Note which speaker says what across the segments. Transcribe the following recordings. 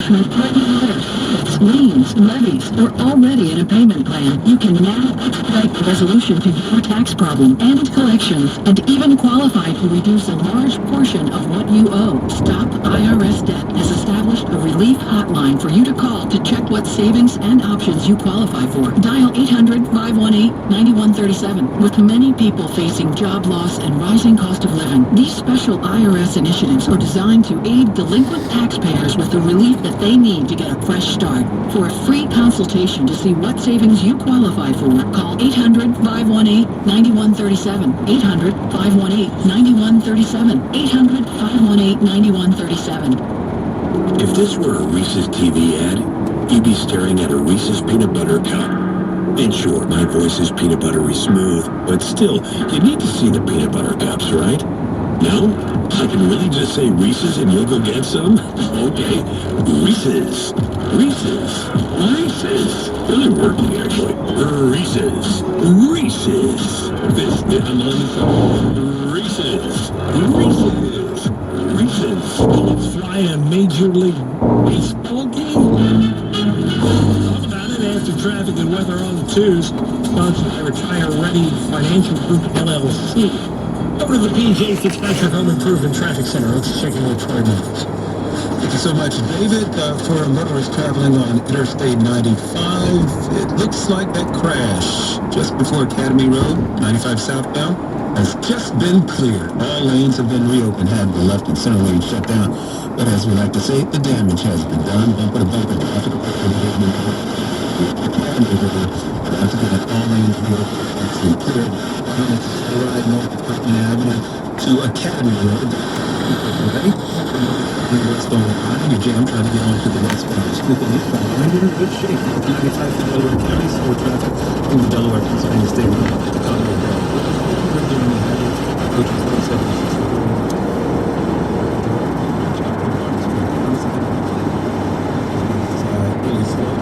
Speaker 1: enforcement threatening letters, liens, levies, or already in a payment plan, you can now expedite the resolution to your tax problem, end collections, and even qualify to reduce a large portion of what you owe. Stop IRS Debt has established a relief hotline for you to call to check what savings and options you qualify for. Dial 800-518-9137. With many people facing job loss and rising cost of living, these special IRS initiatives are designed to aid delinquent taxpayers with the relief that they need to get a fresh start. For a free consultation to see what savings you qualify for, call 800-518-9137. 800-518-9137. 800-518-9137.
Speaker 2: If this were a Reese's TV ad, you'd be staring at a Reese's peanut butter cup. And sure, my voice is peanut buttery smooth, but still, you need to see the peanut butter cups, right? No? I can really just say Reese's and you'll go get some? Okay. Reese's. Reese's. Reese's. Really working, actually. Reese's. Reese's. This I'm on Reese's. Reese's. Reese's. Let's fly a Major League Baseball game? Talk about it after traffic and weather on the twos. Sponsored by Retire Ready Financial Group, LLC. Over to the PJ Fitzpatrick Home Improvement Traffic Center. Let's check in with Troy Mills.
Speaker 3: Thank you so much, David. For motorists traveling on Interstate 95, it looks like that crash just before Academy Road, 95 southbound, has just been cleared. All lanes have been reopened, had the left and center lane shut down. But as we like to say, the damage has been done. Bumper to bumper traffic. Once again, all lanes reopened, actually cleared. Right north of Putnam Avenue to Academy Road. Ready? Westbound line, your jam trying to get onto the westbound Schuylkill eastbound line. You're in good shape. 95 from Delaware County, slow traffic from the Delaware, Pennsylvania State Road to Conway Road. We're doing the heavy, which is 176. Really slow.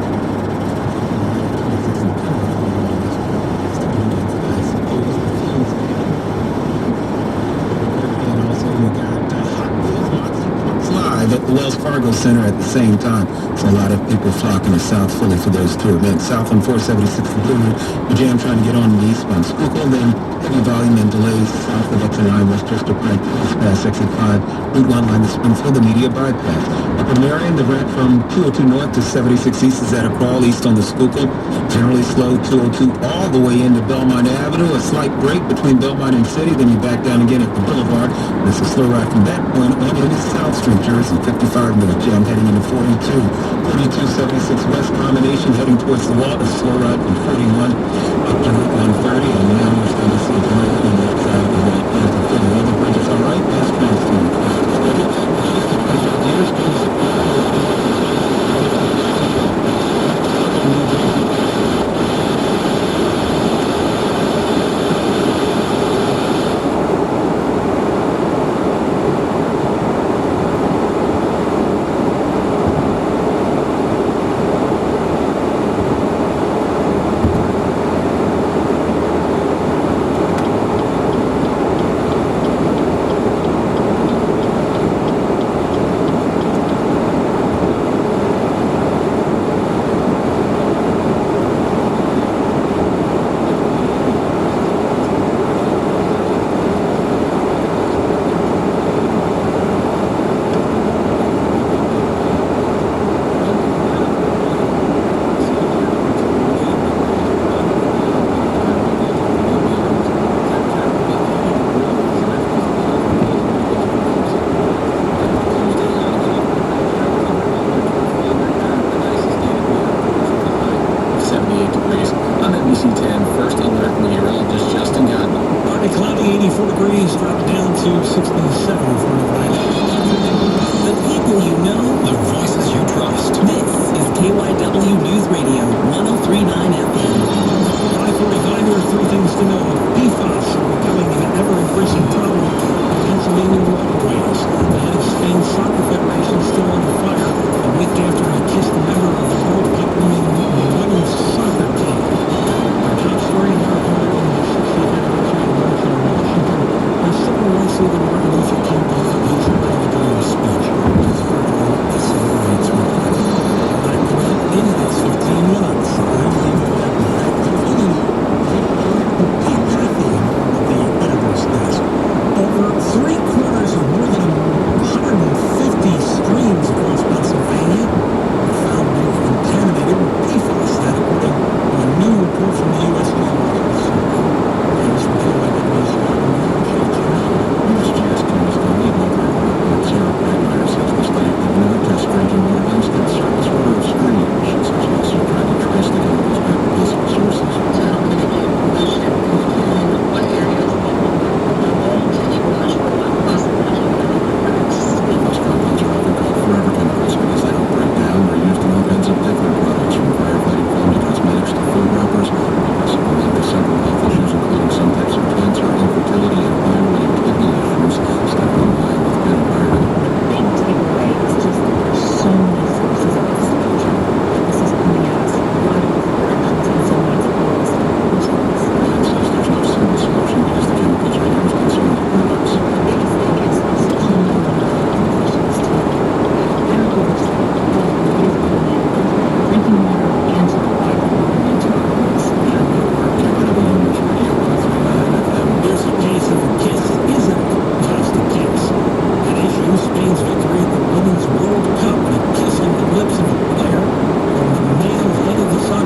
Speaker 3: At the Wells Fargo Center at the same time. So a lot of people flocking to South Philly for those two events. South on 476 Blue Ridge, the jam trying to get on the eastbound Schuylkill, then heavy volume and delays south of Exit 9, Westchester Pike, past Exit 5, Route 1 line to Springfield, the media bypass. Up in Marion, the ramp from 202 north to 76 east is at a crawl east on the Schuylkill. Generally slow 202 all the way into Belmont Avenue. A slight break between Belmont and City, then you back down again at the Boulevard. This is a slow ride from that point on into South Street, Jersey. 55 north jam heading into 42. 4276 west combination heading towards the wall. A slow ride from 41 up to Route 130. And now we're starting to see a delay on that side of the right hand to 50. All the bridges all right. Fast transit.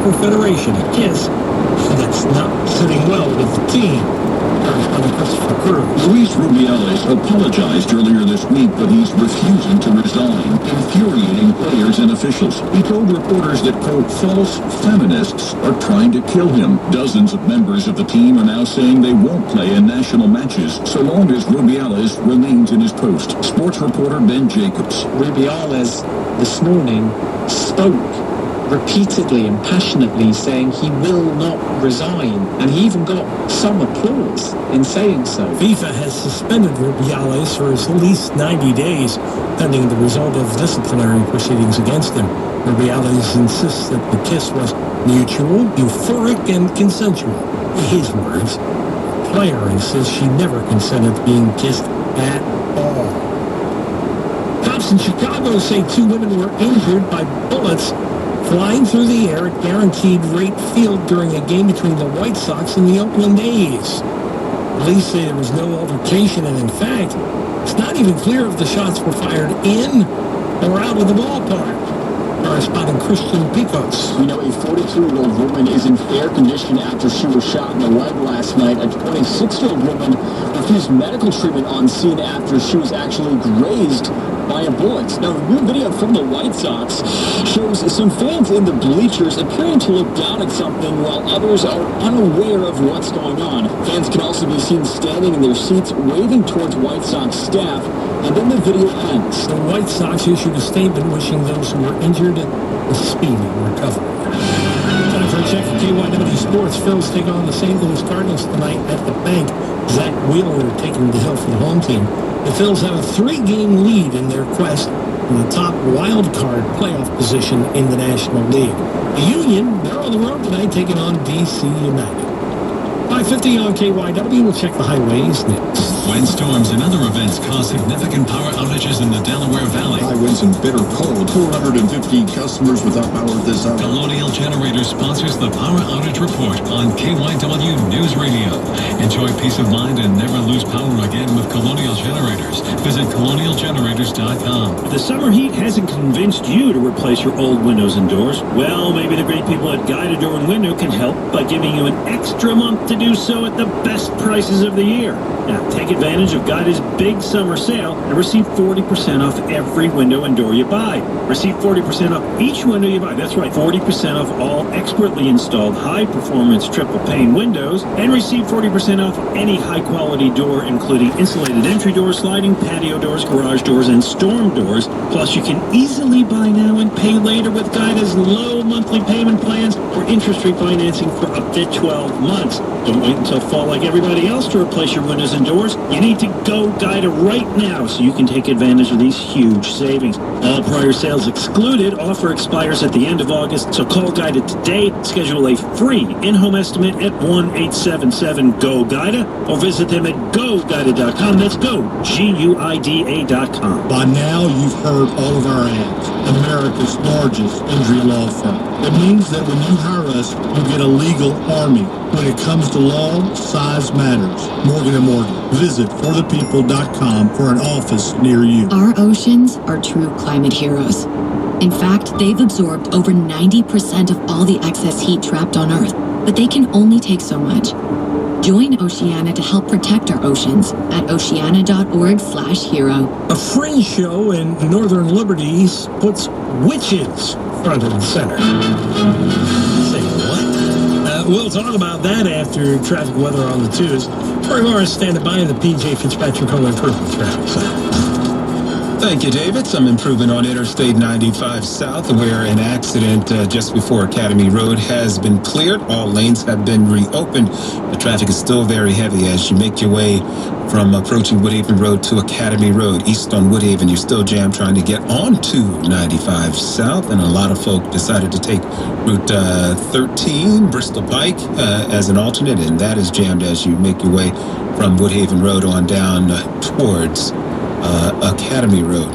Speaker 4: Soccer Federation, a kiss that's not sitting well with the team.
Speaker 5: Luis Rubiales apologized earlier this week, but he's refusing to resign, infuriating players and officials. He told reporters that, quote, false feminists are trying to kill him. Dozens of members of the team are now saying they won't play in national matches so long as Rubiales remains in his post. Sports reporter Ben Jacobs.
Speaker 6: Rubiales this morning spoke repeatedly and passionately saying he will not resign, and he even got some applause in saying so.
Speaker 4: FIFA has suspended Rubiales for at least 90 days, pending the result of disciplinary proceedings against him. Rubiales insists that the kiss was mutual, euphoric, and consensual. His words. The player insists she never consented to being kissed at all. Cops in Chicago say 2 women were injured by bullets flying through the air at Guaranteed Rate Field during a game between the White Sox and the Oakland A's. Police say there was no altercation, and in fact, it's not even clear if the shots were fired in or out of the ballpark. Correspondent Christian Picos.
Speaker 7: We know a 42-year-old woman is in fair condition after she was shot in the leg last night. A 26-year-old woman refused medical treatment on scene after she was actually grazed by a bullet. Now, the new video from the White Sox shows some fans in the bleachers appearing to look down at something while others are unaware of what's going on. Fans can also be seen standing in their seats waving towards White Sox staff, and then the video ends.
Speaker 4: The White Sox issued a statement wishing those who were injured a speedy recovery. Time for a check for KYW Sports. Phils take on the St. Louis Cardinals tonight at the Bank. Zach Wheeler taking the hill for the home team. The Phils have a 3-game lead in their quest for the top wild card playoff position in the National League. The Union, they're on the road tonight taking on DC United. 5:50 on KYW. We'll check the highways next.
Speaker 8: Windstorms and other events cause significant power outages in the Delaware Valley.
Speaker 5: High winds and bitter cold. 450 customers without power this hour.
Speaker 8: Colonial Generators sponsors the Power Outage Report on KYW News Radio. Enjoy peace of mind and never lose power again with Colonial Generators. Visit colonialgenerators.com.
Speaker 9: If the summer heat hasn't convinced you to replace your old windows and doors, well, maybe the great people at Guided Door and Window can help by giving you an extra month to do so at the best prices of the year. Now, take advantage of Guided's big summer sale and receive 40% off every window and door you buy. Receive 40% off each window you buy. That's right, 40% off all expertly installed high-performance triple-pane windows, and receive 40% off any high-quality door, including insulated entry doors, sliding patio doors, garage doors, and storm doors. Plus, you can easily buy now and pay later with Guided's low monthly payment plans or interest-free financing for up to 12 months. Don't wait until fall like everybody else to replace your windows and doors. You need to go Guida right now so you can take advantage of these huge savings. All prior sales excluded. Offer expires at the end of August, so call Guida today. Schedule a free in-home estimate at 1-877-GO-GUIDA or visit them at GoGuida.com. That's go, GUIDA.com.
Speaker 10: By now, you've heard all of our ads. America's largest injury law firm. It means that when you hire us, you get a legal army. When it comes to law, size matters. Morgan & Morgan. Visit forthepeople.com for an office near you.
Speaker 11: Our oceans are true climate heroes. In fact, they've absorbed over 90% of all the excess heat trapped on Earth, but they can only take so much. Join Oceana to help protect our oceans at oceana.org/hero.
Speaker 4: A fringe show in Northern Liberties puts witches front and center. Say what? We'll talk about that after traffic weather on the 2s. Troy Morris standing by in the PJ Fitzpatrick Home Improvement traffic.
Speaker 3: Thank you, David. Some improvement on Interstate 95 South, where an accident just before Academy Road has been cleared. All lanes have been reopened. The traffic is still very heavy as you make your way from approaching Woodhaven Road to Academy Road. East on Woodhaven, you're still jammed trying to get onto 95 South, and a lot of folk decided to take Route 13, Bristol Pike, as an alternate, and that is jammed as you make your way from Woodhaven Road on down towards Academy Road.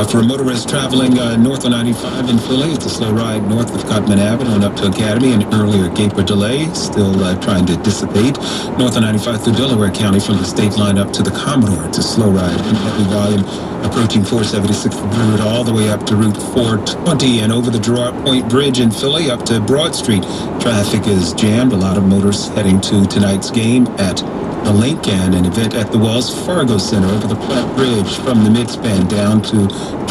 Speaker 3: For motorists traveling north of 95 in Philly, it's a slow ride north of Cotman Avenue and up to Academy. An earlier gaper delay still trying to dissipate. North of 95 through Delaware County from the state line up to the Commodore. It's a slow ride. Heavy volume approaching 476 Route all the way up to Route 420 and over the Girard Point Bridge in Philly up to Broad Street. Traffic is jammed. A lot of motorists heading to tonight's game at the Lincoln, an event at the Wells Fargo Center over the Platte Bridge from the midspan down to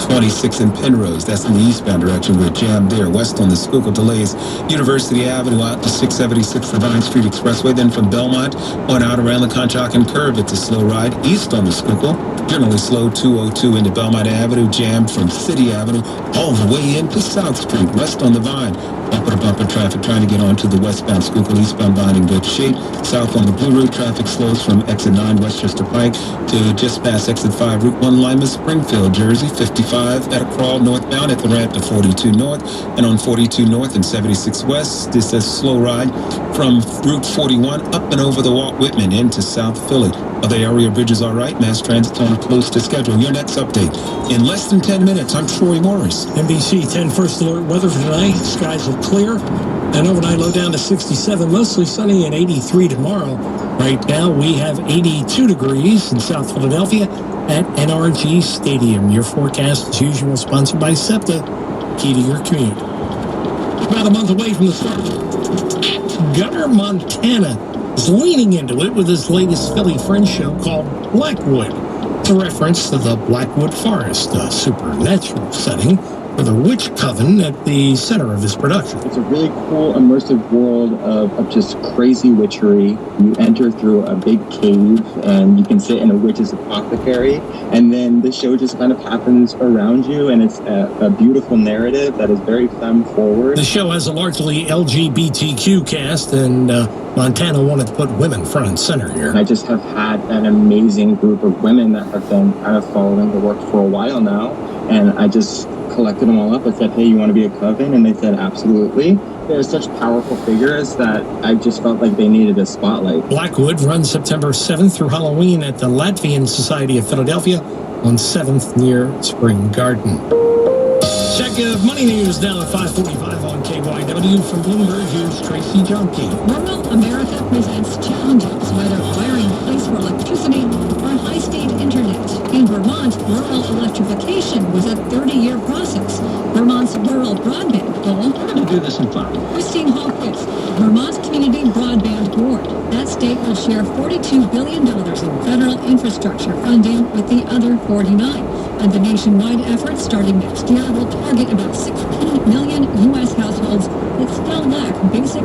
Speaker 3: 26 in Penrose. That's in the eastbound direction. We're jammed there. West on the Schuylkill delays University Avenue out to 676 the Vine Street Expressway. Then from Belmont on out around the Conshohocken Curve, it's a slow ride east on the Schuylkill. Generally slow 202 into Belmont Avenue, jammed from City Avenue all the way into South Street. West on the Vine, bumper-to-bumper traffic trying to get onto the westbound Schuylkill, eastbound Vine in good shape. South on the Blue Route, traffic slows from exit 9 Westchester Pike to just past exit 5 Route 1 Lima, Springfield, Jersey. 55 at a crawl northbound at the ramp to 42 North. And on 42 North and 76 West, this is a slow ride from Route 41 up and over the Walt Whitman into South Philly. Other area bridges all right. Mass transit's on close to schedule. Your next update in less than 10 minutes. I'm Troy Morris.
Speaker 4: NBC 10 first alert weather for tonight. Skies are clear. And overnight low down to 67, mostly sunny and 83 tomorrow. Right now we have 82 degrees in South Philadelphia at NRG Stadium. Your forecast, as usual, sponsored by SEPTA. Key to your commute. About a month away from the start, Governor Montana is leaning into it with his latest Philly Friends show called Blackwood. It's a reference to the Blackwood Forest, a supernatural setting with a witch coven at the center of his production.
Speaker 12: It's a really cool, immersive world of just crazy witchery. You enter through a big cave and you can sit in a witch's apothecary, and then the show just kind of happens around you, and it's a beautiful narrative that is very femme-forward.
Speaker 4: The show has a largely LGBTQ cast, and Montana wanted to put women front and center here.
Speaker 12: I just have had an amazing group of women that have been kind of following the work for a while now, and I just collected them all up. I said, hey, you want to be a coven? And they said, absolutely. They're such powerful figures that I just felt like they needed a spotlight.
Speaker 4: Blackwood runs September 7th through Halloween at the Latvian Society of Philadelphia on 7th near Spring Garden. Check money news now at 5:45 on KYW. From Bloomberg, here's Tracy Jonke.
Speaker 1: Rural America presents challenges, whether wiring place for electricity or high-speed internet. In Vermont, rural electrification was a 30-year process. Vermont's rural broadband goal.
Speaker 9: We're going to do this in 5.
Speaker 1: Christine Hallquist, Vermont Community Broadband Board. That state will share $42 billion in federal infrastructure funding with the other 49. And the nationwide effort starting next year will target about 16 million U.S. households that still lack basic